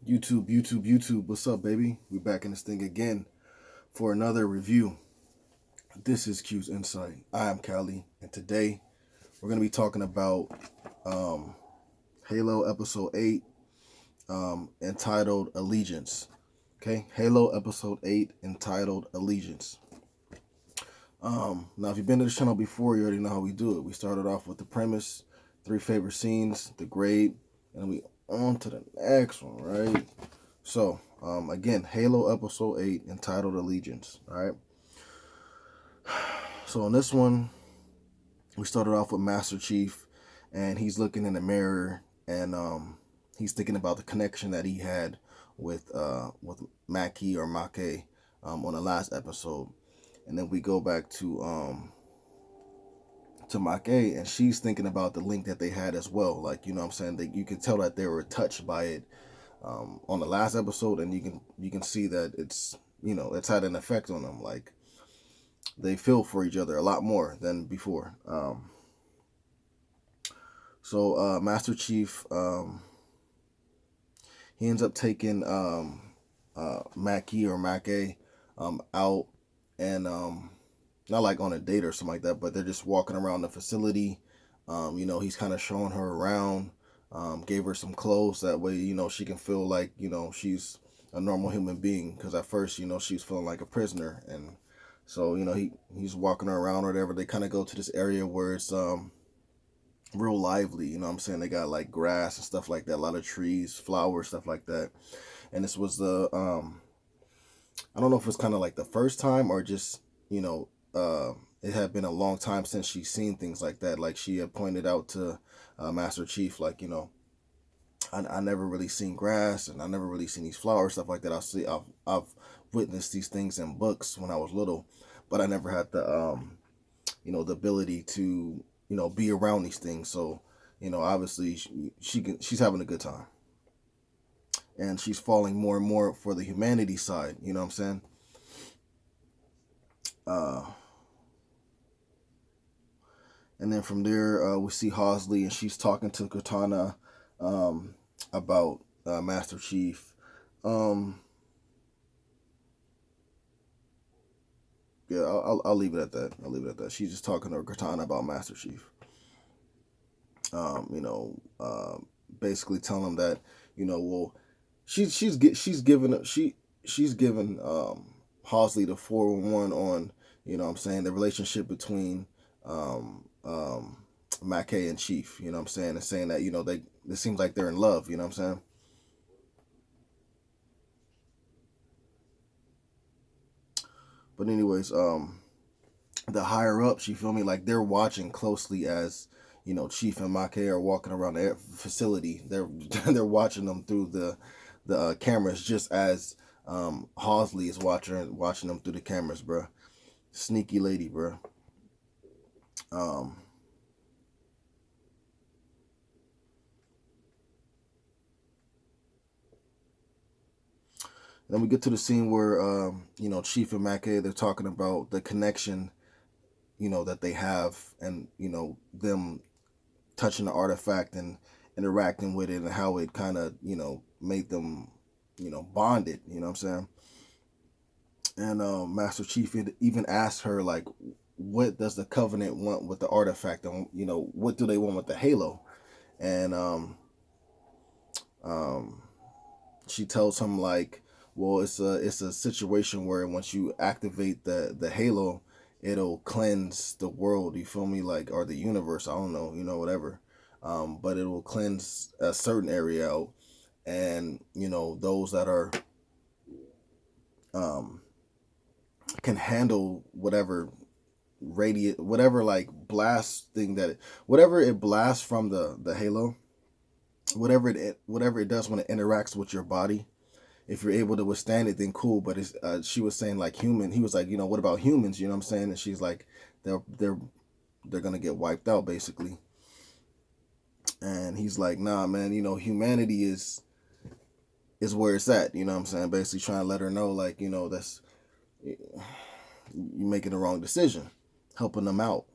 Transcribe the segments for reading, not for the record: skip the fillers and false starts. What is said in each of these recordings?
YouTube. What's up, baby? We back in this thing again for another review. This is Q's Insight. I am Callie, and today we're going to be talking about Halo Episode 8, entitled Allegiance. Okay, Halo Episode 8, entitled Allegiance. Now, if you've been to the channel before, you already know how we do it. We started off with the premise, 3 favorite scenes, the grade, and we on to the next one, right? So, again, Halo Episode 8, entitled Allegiance, all right? So, in this one, we started off with Master Chief, and he's looking in the mirror, and he's thinking about the connection that he had with Maki or Make on the last episode. And then we go back to Make, and she's thinking about the link that they had as well. Like, you know what I'm saying? That you can tell that they were touched by it on the last episode, and you can see that it's had an effect on them. Like, they feel for each other a lot more than before. So Master Chief, he ends up taking Maki or Make out, and not like on a date or something like that, but they're just walking around the facility. He's kind of showing her around, gave her some clothes, that way, she can feel like, she's a normal human being, because at first, she was feeling like a prisoner. And so, he's walking her around or whatever. They kind of go to this area where it's real lively, you know what I'm saying? They got like grass and stuff like that, a lot of trees, flowers, stuff like that. And this was the I don't know if it's kind of like the first time, or just, it had been a long time since she's seen things like that. Like, she had pointed out to Master Chief, like, I never really seen grass, and I never really seen these flowers, stuff like that. I've witnessed these things in books when I was little, but I never had the the ability to be around these things. So, obviously she's having a good time, and she's falling more and more for the humanity side. You know what I'm saying? And then from there, we see Hosley, and she's talking to Cortana about Master Chief. Yeah, I'll leave it at that. I'll leave it at that. She's just talking to Cortana about Master Chief. Basically telling him that, well, she's given Hosley the 411 on, what I'm saying, the relationship between Mackay and Chief, you know what I'm saying, and saying that, it seems like they're in love, you know what I'm saying. But anyways, the higher ups, you feel me, like, they're watching closely as, Chief and Mackay are walking around the facility. They're watching them through the cameras, just as Hosley is watching them through the cameras, bro. Sneaky lady, bro. Then we get to the scene where Chief and Mackay, they're talking about the connection, that they have, and them touching the artifact and interacting with it, and how it kind of made them bonded, you know what I'm saying. And Master Chief even asked her, like, what does the Covenant want with the artifact, and what do they want with the Halo. And she tells him, like, well, it's a situation where once you activate the Halo, it'll cleanse the world, you feel me, like, or the universe, I don't know, whatever. But it will cleanse a certain area out, and those that are can handle whatever whatever, like, blast thing whatever it blasts from the Halo, whatever it does when it interacts with your body. If you're able to withstand it, then cool. But it's she was saying, like, he was like, what about humans, you know what I'm saying? And she's like, they're gonna get wiped out, basically. And he's like, nah, man, humanity is where it's at, you know what I'm saying? Basically trying to let her know, like, that's, you're making the wrong decision, helping them out.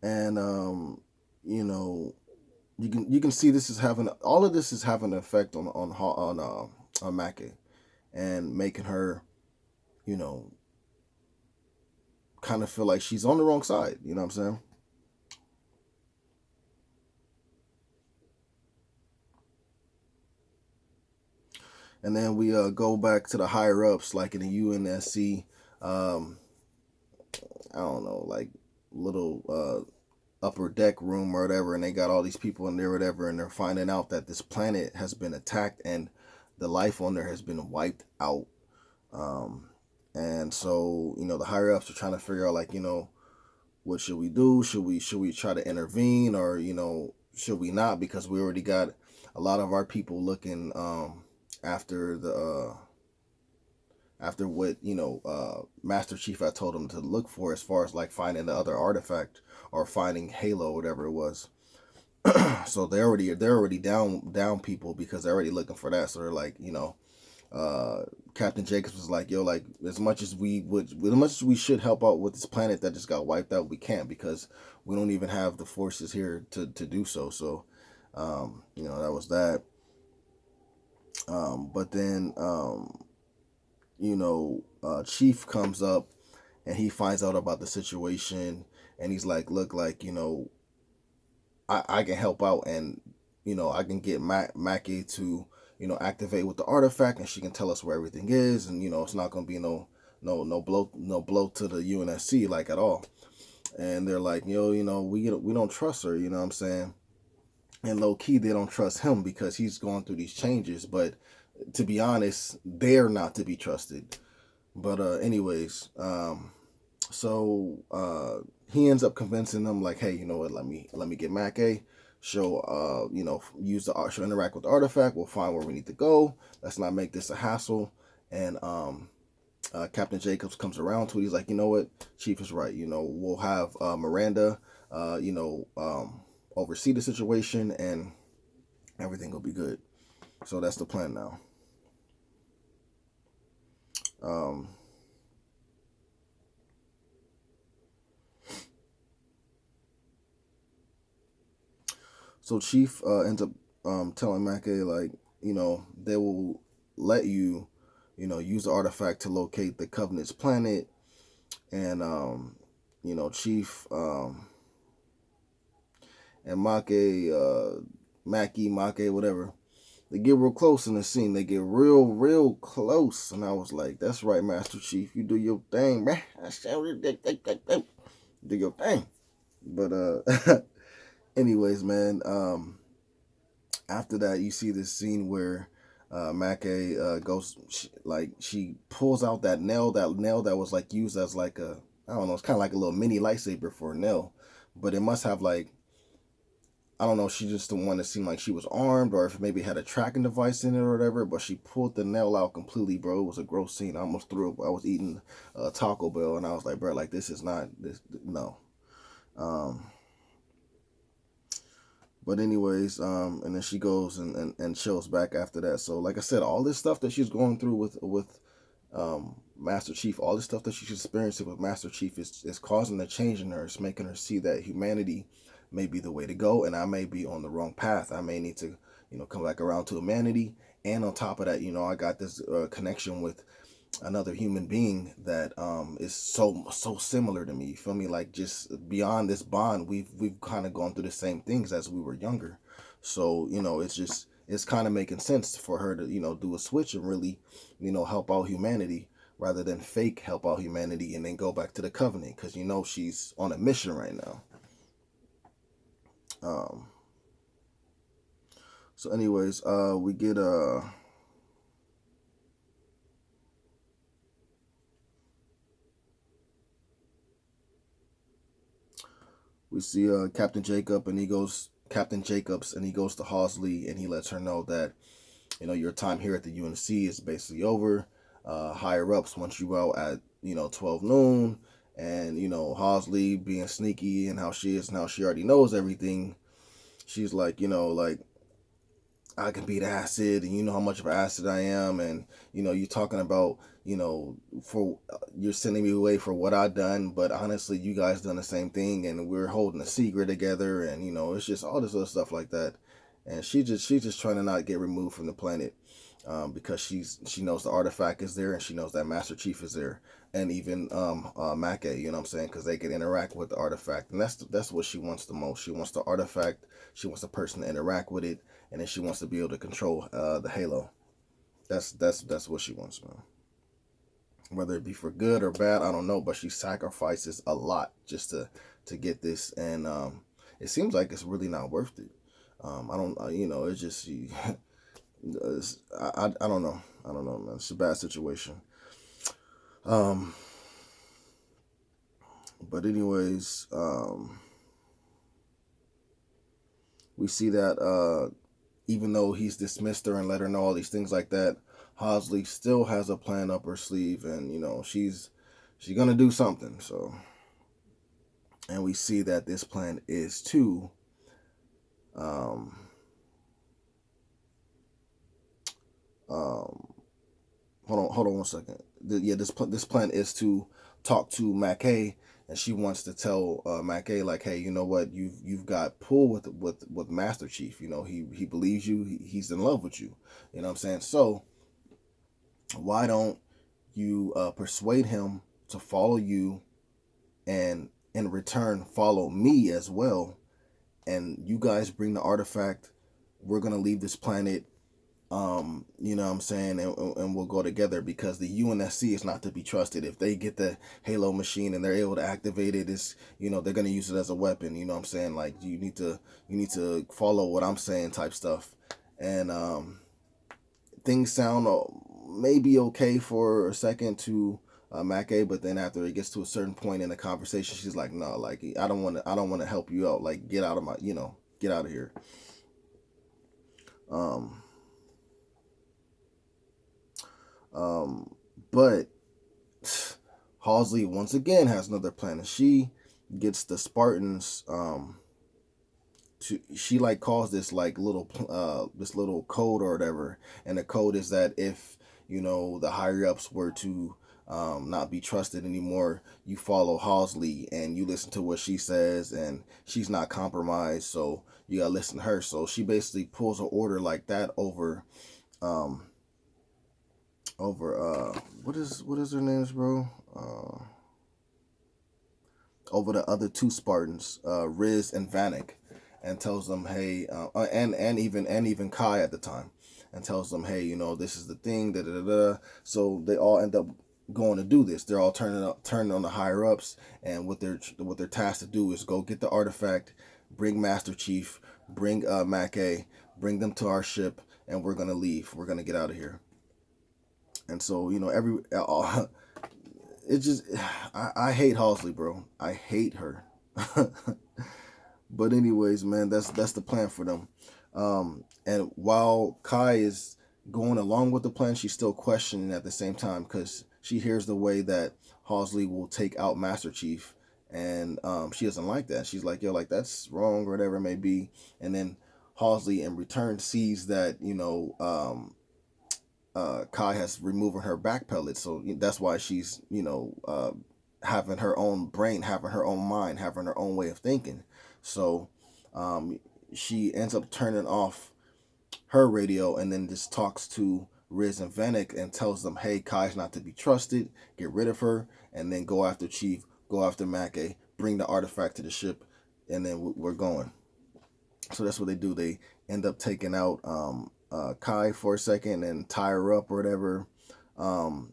And you know, you can see this is having all of this is having an effect on Maki, and making her, you know, kind of feel like she's on the wrong side. You know what I'm saying? And then we go back to the higher ups, like in the UNSC. Um, I don't know, like little upper deck room or whatever, and they got all these people in there, or whatever, and they're finding out that this planet has been attacked and the life on there has been wiped out. Um, and so, the higher ups are trying to figure out, like, what should we do? Should we try to intervene, or should we not? Because we already got a lot of our people looking after the after what Master Chief had told them to look for, as far as like finding the other artifact or finding Halo, whatever it was. So they're already down people, because they're already looking for that. So they're like, Captain Jacobs was like, yo, like, as much as we should help out with this planet that just got wiped out, we can't, because we don't even have the forces here to do so. So that was that. But then Chief comes up, and he finds out about the situation, and he's like, look, like, I can help out, and I can get Mackie to activate with the artifact, and she can tell us where everything is, and it's not gonna be no blow to the UNSC, like, at all. And they're like, we don't trust her, you know what I'm saying? And low key, they don't trust him because he's going through these changes. But to be honest, they're not to be trusted. But anyways, he ends up convincing them, like, hey, you know what? Let me get Mac A. She'll interact with the artifact. We'll find where we need to go. Let's not make this a hassle. And Captain Jacobs comes around to it. He's like, you know what? Chief is right. We'll have Miranda, oversee the situation, and everything will be good. So that's the plan now. Um, So Chief ends up telling Mackay, like, they will let you, use the artifact to locate the Covenant's planet. And, Chief and Mackey, whatever, they get real close in the scene. They get real, real close. And I was like, that's right, Master Chief. You do your thing, man. Do your thing. But, anyways, man, after that, you see this scene where Mackay goes, she pulls out that nail that was like used as like I don't know, it's kind of like a little mini lightsaber for a nail, but it must have, like, I don't know, she just didn't want to seem like she was armed, or if maybe it had a tracking device in it or whatever. But she pulled the nail out completely, bro. It was a gross scene. I almost threw up. I was eating Taco Bell, and I was like, bro, like, this is not this. No. Um, But anyways, and then she goes and chills back after that. So like I said, all this stuff that she's going through with Master Chief, all this stuff that she's experiencing with Master Chief is causing a change in her. It's making her see that humanity may be the way to go, and I may be on the wrong path. I may need to, come back around to humanity. And on top of that, I got this connection with another human being that is so similar to me. You feel me? Like, just beyond this bond, we've kind of gone through the same things as we were younger. So it's kind of making sense for her to do a switch and really help out humanity, rather than fake help out humanity and then go back to the Covenant, because she's on a mission right now. Um. So anyways, we get we see Captain Jacobs, and he goes to Halsey, and he lets her know that your time here at the UNC is basically over. Higher ups want you out at 12 noon, and Halsey, being sneaky and how she is, and how she already knows everything, she's like, like, I can beat acid, and you know how much of an acid I am, and you're talking about for you're sending me away for what I done, but honestly, you guys done the same thing, and we're holding a secret together, and it's just all this other stuff like that. And she's just trying to not get removed from the planet, because she knows the artifact is there, and she knows that Master Chief is there, and even Mackay, you know what I'm saying, because they can interact with the artifact, and that's what she wants the most. She wants the artifact, she wants the person to interact with it, and then she wants to be able to control the Halo. That's what she wants, man. Whether it be for good or bad, I don't know, but she sacrifices a lot just to get this, and it seems like it's really not worth it. I don't, it's just I don't know. I don't know, man. It's a bad situation. But anyways, we see that even though he's dismissed her and let her know all these things like that, Hosley still has a plan up her sleeve, and she's gonna do something. So, and we see that this plan is to hold on one second. This plan is to talk to Mackay, and she wants to tell Mackay, like, hey, you know what, you've got pull with Master Chief. He believes you. He's in love with you. You know what I'm saying? So why don't you persuade him to follow you, and in return follow me as well, and you guys bring the artifact. We're gonna leave this planet. You know what I'm saying, and we'll go together, because the UNSC is not to be trusted. If they get the Halo machine and they're able to activate it, it's they're gonna use it as a weapon. You know what I'm saying? Like, you need to follow what I'm saying, type stuff. And things sound maybe okay for a second to Mackay, but then after it gets to a certain point in the conversation, she's like, no, like, I don't want to help you out. Like, get out of my, get out of here. But Halsey once again has another plan, and she gets the Spartans she like calls this like this little code or whatever, and the code is that if the higher ups were to not be trusted anymore, you follow Halsey and you listen to what she says, and she's not compromised, so you gotta listen to her. So she basically pulls an order like that over what is their names, bro? Over the other two Spartans, Riz and Vanek, and tells them, hey, and even Kai at the time, and tells them, hey, this is the thing, da da da. So they all end up going to do this. They're all turning on the higher ups, and what they're tasked to do is go get the artifact, bring Master Chief, bring Mackay, bring them to our ship, and we're gonna leave. We're gonna get out of here. And so it just I hate Halsey, bro. I hate her. But anyways, man, that's the plan for them. And while Kai is going along with the plan, she's still questioning at the same time, because she hears the way that Halsey will take out Master Chief, and she doesn't like that. She's like, yo, like, that's wrong, or whatever it may be. And then Halsey in return sees that Kai has removed her back pellet, so that's why she's having her own brain, having her own mind, having her own way of thinking. So she ends up turning off her radio, and then just talks to Riz and Vanek and tells them, hey, Kai's not to be trusted, get rid of her, and then go after Chief, go after Mackay, bring the artifact to the ship, and then we're going. So that's what they do. They end up taking out Kai for a second and tie her up or whatever. And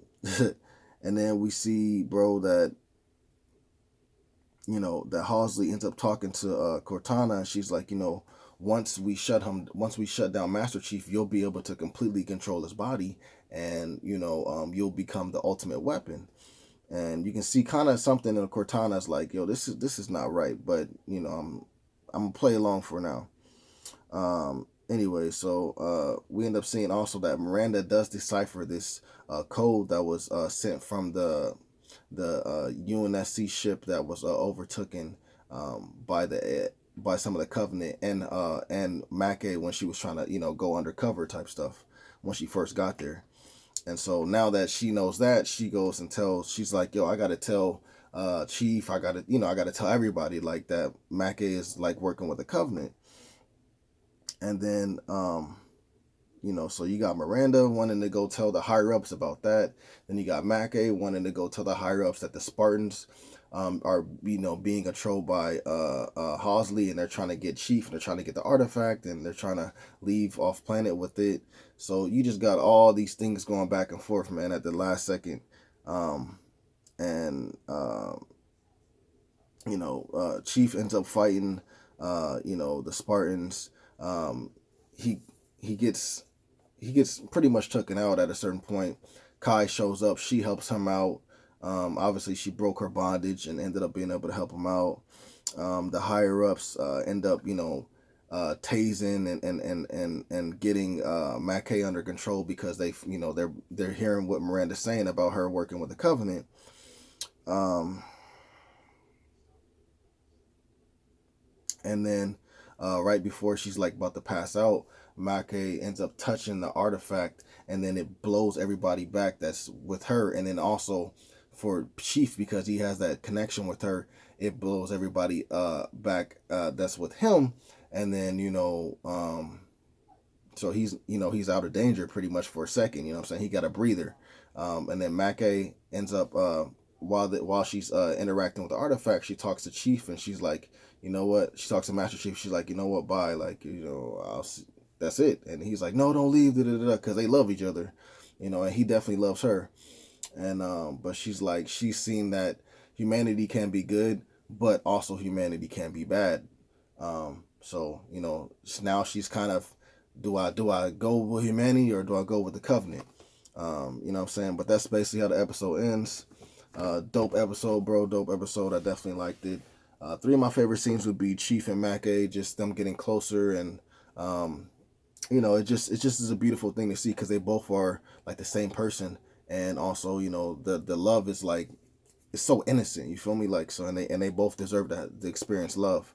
then we see, bro, that that Halsey ends up talking to Cortana, and she's like, once we shut down Master Chief, you'll be able to completely control his body, and you'll become the ultimate weapon. And you can see kind of something in Cortana's like, yo, this is not right, but I'm gonna play along for now. Anyway, so we end up seeing also that Miranda does decipher this code that was sent from the UNSC ship that was overtaken by some of the Covenant and Mackay when she was trying to go undercover type stuff when she first got there. And so now that she knows that, she goes and tells, she's like, yo, I gotta tell Chief, I gotta tell everybody like that Mackay is like working with the Covenant. And then so you got Miranda wanting to go tell the higher ups about that. Then you got Mackay wanting to go tell the higher ups that the Spartans are being controlled by Halsey, and they're trying to get Chief, and they're trying to get the artifact, and they're trying to leave off planet with it. So you just got all these things going back and forth, man, at the last second. And Chief ends up fighting the Spartans. He he gets pretty much taken out at a certain point. Kai shows up. She helps him out. Obviously, she broke her bondage and ended up being able to help him out. The higher ups end up, tasing and getting Mackay under control because they're hearing what Miranda's saying about her working with the Covenant. And then right before she's like about to pass out, Mackay ends up touching the artifact, and then it blows everybody back that's with her. And then also for Chief, because he has that connection with her, it blows everybody back that's with him. And then so he's out of danger pretty much for a second. You know what I'm saying? He got a breather. And then Mackay ends up while she's interacting with the artifact, she talks to Chief, and she's like, you know what? She talks to Master Chief. She's like, you know what? Bye. Like, I'll see. That's it. And he's like, no, don't leave. Because they love each other, and he definitely loves her. And but she's like, she's seen that humanity can be good, but also humanity can be bad. So now she's kind of, do I go with humanity or do I go with the Covenant? You know what I'm saying? But that's basically how the episode ends. Dope episode, bro. Dope episode. I definitely liked it. Three of my favorite scenes would be Chief and Mackay, just them getting closer, and it just is a beautiful thing to see because they both are like the same person, and also the love is like, it's so innocent. You feel me? Like, so, and they both deserve to experience love.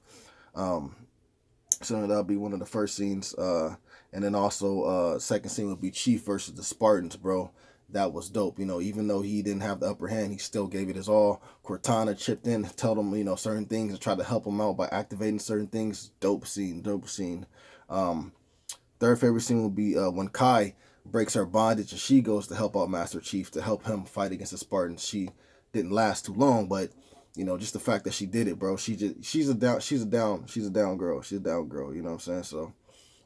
So that'll be one of the first scenes, and then also second scene would be Chief versus the Spartans, bro. That was dope. Even though he didn't have the upper hand, he still gave it his all. Cortana chipped in, told him, certain things, and tried to help him out by activating certain things. Dope scene. Third favorite scene would be when Kai breaks her bondage and she goes to help out Master Chief to help him fight against the Spartans. She didn't last too long, but just the fact that she did it, bro. She's a down girl. She's a down girl. You know what I'm saying? So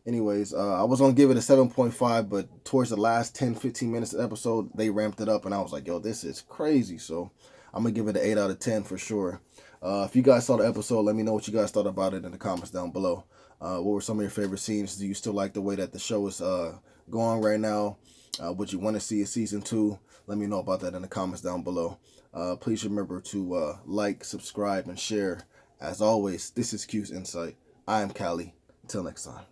anyways, I was going to give it a 7.5, but towards the last 10, 15 minutes of the episode, they ramped it up, and I was like, yo, this is crazy. So I'm going to give it an 8 out of 10 for sure. If you guys saw the episode, let me know what you guys thought about it in the comments down below. What were some of your favorite scenes? Do you still like the way that the show is going right now? Would you want to see a season 2? Let me know about that in the comments down below. Please remember to like, subscribe, and share. As always, this is Q's Insight. I am Callie. Until next time.